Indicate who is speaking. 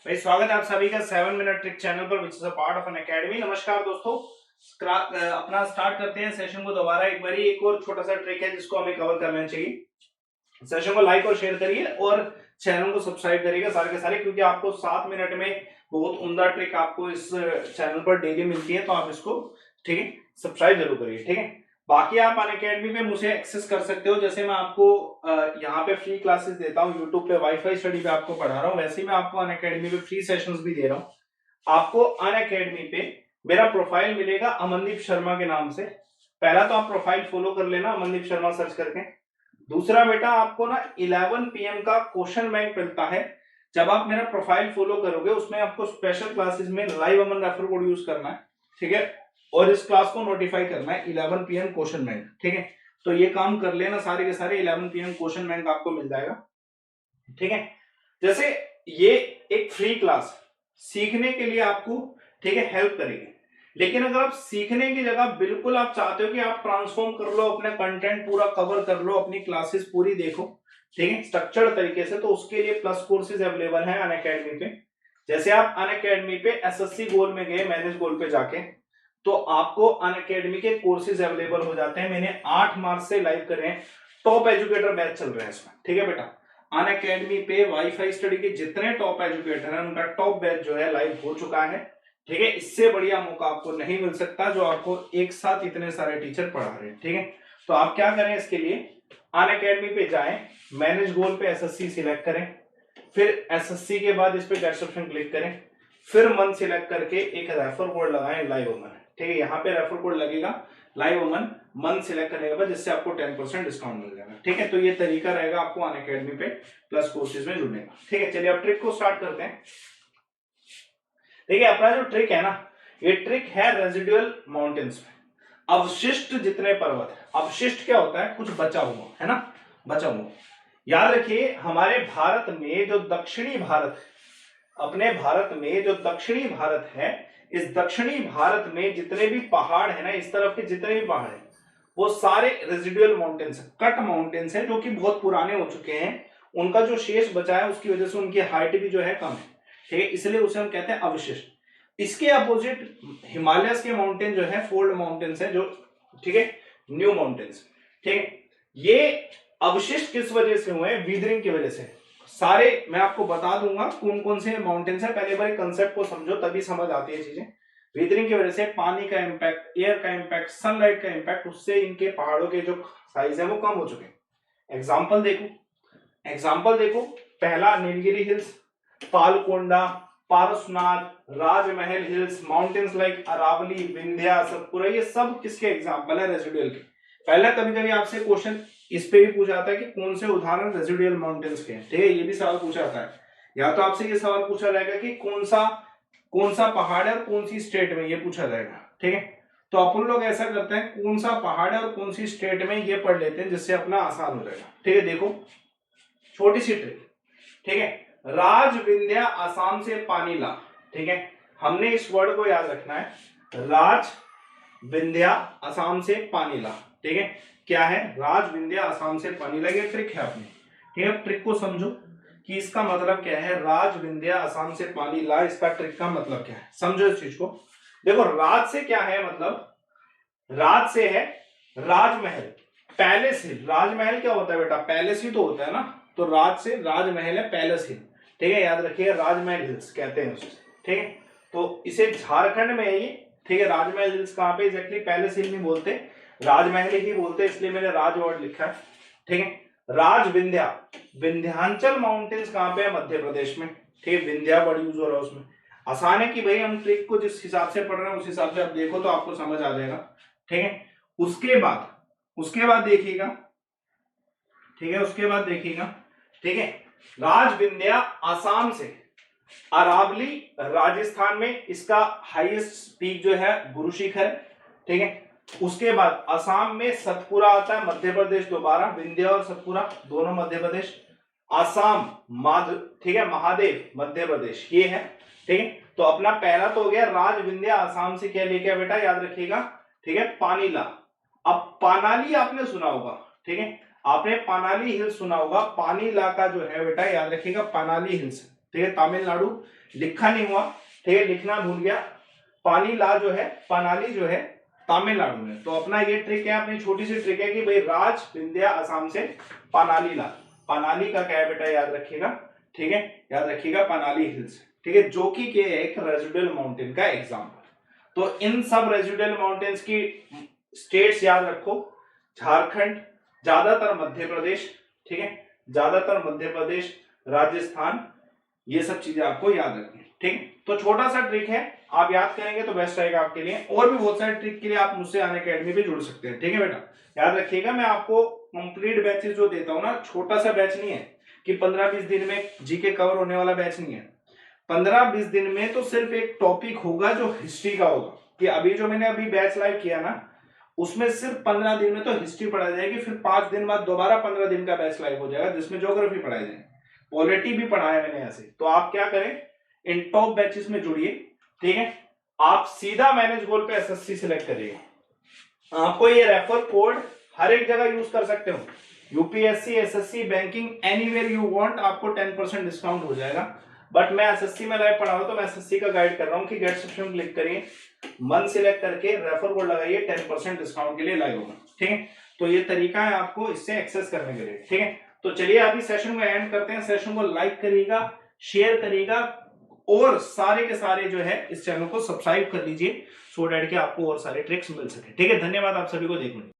Speaker 1: भाई स्वागत है आप सभी का 7 मिनट ट्रिक चैनल पर which is a part of N academy. नमस्कार दोस्तों, अपना स्टार्ट करते हैं सेशन को दोबारा एक बारी। एक और छोटा सा ट्रिक है जिसको हमें कवर करना चाहिए। सेशन को लाइक और शेयर करिए और चैनल को सब्सक्राइब करिएगा सारे के सारे, क्योंकि आपको 7 मिनट में बहुत उम्दा ट्रिक आपको इस चैनल पर डेली मिलती है। तो आप इसको ठीक है सब्सक्राइब जरूर करिए। ठीक है, बाकी आप अनअकैडमी पे मुझे एक्सेस कर सकते हो। जैसे मैं आपको यहाँ पे फ्री क्लासेस देता हूँ, यूट्यूब पे वाईफाई स्टडी पे आपको पढ़ा रहा हूँ, वैसे ही मैं आपको अनअकैडमी पे फ्री सेशंस भी दे रहा हूँ। आपको अनअकैडमी पे मेरा प्रोफाइल मिलेगा अमनदीप शर्मा के नाम से। पहला तो आप प्रोफाइल फॉलो कर लेना अमनदीप शर्मा सर्च करके। दूसरा बेटा, आपको ना 11 PM का क्वेश्चन बैंक मिलता है। जब आप मेरा प्रोफाइल फॉलो करोगे उसमें आपको स्पेशल क्लासेस में लाइव अमन रेफर कोड यूज करना है। ठीक है, और इस क्लास को नोटिफाई करना है 11 PM क्वेश्चन बैंक। ठीक है, तो ये काम कर लेना सारे के सारे। 11 PM क्वेश्चन बैंक आपको मिल जाएगा। ठीक है, जैसे ये एक फ्री क्लास सीखने के लिए आपको ठीक है हेल्प करेगी। लेकिन अगर आप सीखने की जगह बिल्कुल आप चाहते हो कि आप ट्रांसफॉर्म कर लो, अपना कंटेंट पूरा कवर कर लो, अपनी क्लासेस पूरी देखो ठीक है स्ट्रक्चर्ड तरीके से, तो उसके लिए प्लस कोर्सेज अवेलेबल हैं अनअकैडमी पे। जैसे आप अनअकैडमी पे एसएससी गोल में गए, मैनेज गोल पे जाके, तो आपको अनअकैडमी के कोर्सेज अवेलेबल हो जाते हैं। मैंने 8 मार्च से लाइव करे हैं, टॉप एजुकेटर बैच चल रहे हैं इसमें। ठीक है बेटा, अनअकैडमी पे वाईफाई स्टडी के जितने टॉप एजुकेटर हैं उनका टॉप बैच जो है लाइव हो चुका है। ठीक है, इससे बढ़िया मौका आपको नहीं मिल सकता जो आपको एक साथ इतने सारे टीचर पढ़ा रहे हैं। ठीक है, तो आप क्या करें इसके लिए, अनअकैडमी पे जाएं, मैनेज गोल पे एसएससी सिलेक्ट करें, फिर एसएससी के बाद इस पे गेट ऑप्शन क्लिक करें, फिर मन सिलेक्ट करके एक रेफर कोड लगाएं लाइव अमन। ठीक है, यहाँ पे रेफर कोड लगेगा लाइव अमन मन सिलेक्ट करने के बाद, जिससे आपको 10% डिस्काउंट मिल जाएगा। ठीक है, तो ये तरीका रहेगा आपको अनअकैडमी पे प्लस कोर्सेज में जुड़ने का। ठीक है, चलिए अब ट्रिक को स्टार्ट करते हैं। देखिए, अपना जो ट्रिक है ना, ये ट्रिक है रेजिडुअल माउंटेन्स में, अवशिष्ट जितने पर्वत है। अवशिष्ट क्या होता है, कुछ बचा हुआ है ना, बचा हुआ। याद रखिए, हमारे भारत में जो दक्षिणी भारत, अपने भारत में जो दक्षिणी भारत है, इस दक्षिणी भारत में जितने भी पहाड़ है ना, इस तरफ के जितने भी पहाड़ है, वो सारे रेजिडुअल माउंटेन्स, कट माउंटेन्स है, जो कि बहुत पुराने हो चुके हैं। उनका जो शेष बचा है उसकी वजह से उनकी हाइट भी जो है कम है। ठीक है, इसलिए उसे हम कहते हैं अवशिष्ट। इसके अपोजिट हिमालय के माउंटेन जो है फोल्ड माउंटेन्स है, जो ठीक है न्यू माउंटेन्स। ठीक है, ये अवशिष्ट किस वजह से हुए, वीदरिंग की वजह से। सारे मैं आपको बता दूंगा कौन कौन से माउंटेन्स है, पहले बार कंसेप्ट को समझो तभी समझ आती है चीजें। वीदरिंग की वजह से पानी का इंपैक्ट, एयर का इंपैक्ट, सनलाइट का इंपैक्ट, उससे इनके पहाड़ों के जो साइज है वो कम हो चुके हैं। एग्जाम्पल देखो, एग्जाम्पल देखो, पहला Nilgiri hills, Palkonda, Parasnath, Rajmahal hills, mountains like Aravalli, Vindhya, Satpura, ये सब किसके एग्जाम्पल है, रेजिडुअल के। पहला कभी कभी आपसे क्वेश्चन इस पे भी पूछा जाता है कि कौन से उदाहरण रेजिडुअल माउंटेन्स के हैं। ठीक है, ये भी सवाल पूछा जाता है। या तो आपसे ये सवाल पूछा जाएगा कि कौन सा पहाड़ है और कौन सी स्टेट में, ये पूछा जाएगा। ठीक है, तो अपन लोग ऐसा करते हैं, कौन सा पहाड़ है और कौन सी स्टेट में, ये पढ़ लेते हैं, जिससे अपना आसान हो जाएगा। ठीक है, देखो छोटी सी ट्रिक। ठीक है, राज विंध्या आसाम से पानी ला। ठीक है, हमने इस वर्ड को याद रखना है, राज विंध्या आसाम से पानी ला। ठीक है, क्या है, राज विंध्या आसाम से पानी ला, ये ट्रिक है अपनी। ठीक है, ट्रिक को समझो कि इसका मतलब क्या है, राज विंध्या आसाम से पानी ला, इसका ट्रिक का मतलब क्या है, समझो इस चीज को। देखो, राज से क्या है मतलब, राज से है राजमहल, पैलेस हिल। राजमहल क्या होता है बेटा, पैलेस ही तो होता है ना, तो राज से राजमहल है पैलेस हिल। ठीक है, याद रखिए राजमहल हिल्स कहते हैं उसे। ठीक है, तो इसे झारखंड में है ये। ठीक है, राजमहल हिल्स कहां पे, एग्जैक्टली पैलेस हिल नहीं बोलते, राजमहल ही बोलते, इसलिए मैंने राज वर्ड लिखा है। ठीक है, राज विंध्या, विंध्याचल माउंटेन्स कहां पे है, मध्य प्रदेश में। ठीक है, विंध्या वर्ड यूज हो रहा है उसमें। आसान है कि भाई हम ट्रिक को जिस हिसाब से पढ़ रहे हैं उस हिसाब से आप देखो तो आपको समझ आ जाएगा। ठीक है, उसके बाद देखिएगा। ठीक है, उसके बाद देखिएगा। ठीक है, राज विंध्या आसाम से, अरावली राजस्थान में, इसका हाईएस्ट पीक जो है गुरु शिखर। ठीक है, उसके बाद आसाम में सतपुरा आता है, मध्य प्रदेश, दोबारा विंध्या और सतपुरा दोनों मध्य प्रदेश। आसाम ठीक है, महादेव मध्य प्रदेश, ये है। ठीक है, तो अपना पहला तो हो गया राज विंध्या आसाम से, क्या लेके बेटा याद रखिएगा। ठीक है, पानीला। अब पानाली आपने सुना होगा। ठीक है, आपने पानाली हिल्स सुना होगा, पानीला का जो है बेटा याद रखिएगा पानाली हिल्स। ठीक है, तमिलनाडु लिखा नहीं हुआ, ठीक है, लिखना भूल गया। पानीला जो है, पनाली जो है तमिलनाडु में। तो अपना ये ट्रिक है, अपनी छोटी सी ट्रिक है कि भाई राज विंध्या असम से पनाली ला, पनाली का क्या है बेटा याद रखिएगा, ठीक है, याद रखिएगा पनाली हिल्स, ठीक है, जो कि एक रेजिडुअल माउंटेन का एग्जाम्पल। तो इन सब रेजिडुअल माउंटेन्स की स्टेट्स याद रखो, झारखंड, ज्यादातर मध्य प्रदेश, ठीक है, ज्यादातर मध्य प्रदेश, राजस्थान, ये सब चीजें आपको याद रखनी, ठीक। तो छोटा सा ट्रिक है, आप याद करेंगे तो बेस्ट रहेगा आपके लिए। और भी बहुत सारे ट्रिक के लिए आप मुझसे अनअकैडमी पे जुड़ सकते हैं, ठीक है बेटा, याद रखिएगा। मैं आपको कंप्लीट बैचेस जो देता हूं ना, छोटा सा बैच नहीं है कि 15-20 दिन में जीके कवर होने वाला बैच नहीं है। 15-20 दिन में तो सिर्फ एक टॉपिक होगा जो हिस्ट्री का होगा, कि अभी जो मैंने अभी बैच लाइव किया ना, उसमें सिर्फ 15 दिन में तो हिस्ट्री पढ़ाई जाएगी, फिर 5 दिन बाद दोबारा 15 दिन का बैच लाइव हो जाएगा जिसमें ज्योग्राफी पढ़ाई जाएगी, पॉलिटी भी पढ़ाया मैंने ऐसे। तो आप क्या करें, इन टॉप बैचेस में जुड़िए, ठीक है। आप सीधा मैनेज गोल पे एसएससी सिलेक्ट करिएगा। आपको ये रेफर कोड हर एक जगह यूज कर सकते हो, UPSC, SSC, banking, anywhere you want, आपको 10% डिस्काउंट हो जाएगा। बट मैं एसएससी में लाइव पढ़ा रहा हूं तो मैं एसएससी का गाइड कर रहा हूं कि गेट सब्सक्रिप्शन क्लिक करिए, मन सिलेक्ट करके रेफर कोड लगाइए, 10% डिस्काउंट के लिए लाइव होगा, ठीक है। तो ये तरीका है आपको इससे एक्सेस करने के लिए, ठीक है। तो चलिए अभी सेशन को एंड करते हैं। सेशन को लाइक करिएगा, शेयर करिएगा और सारे के सारे जो है इस चैनल को सब्सक्राइब कर लीजिए, सो दैट कि आपको और सारे ट्रिक्स मिल सके, ठीक है। धन्यवाद आप सभी को देखने।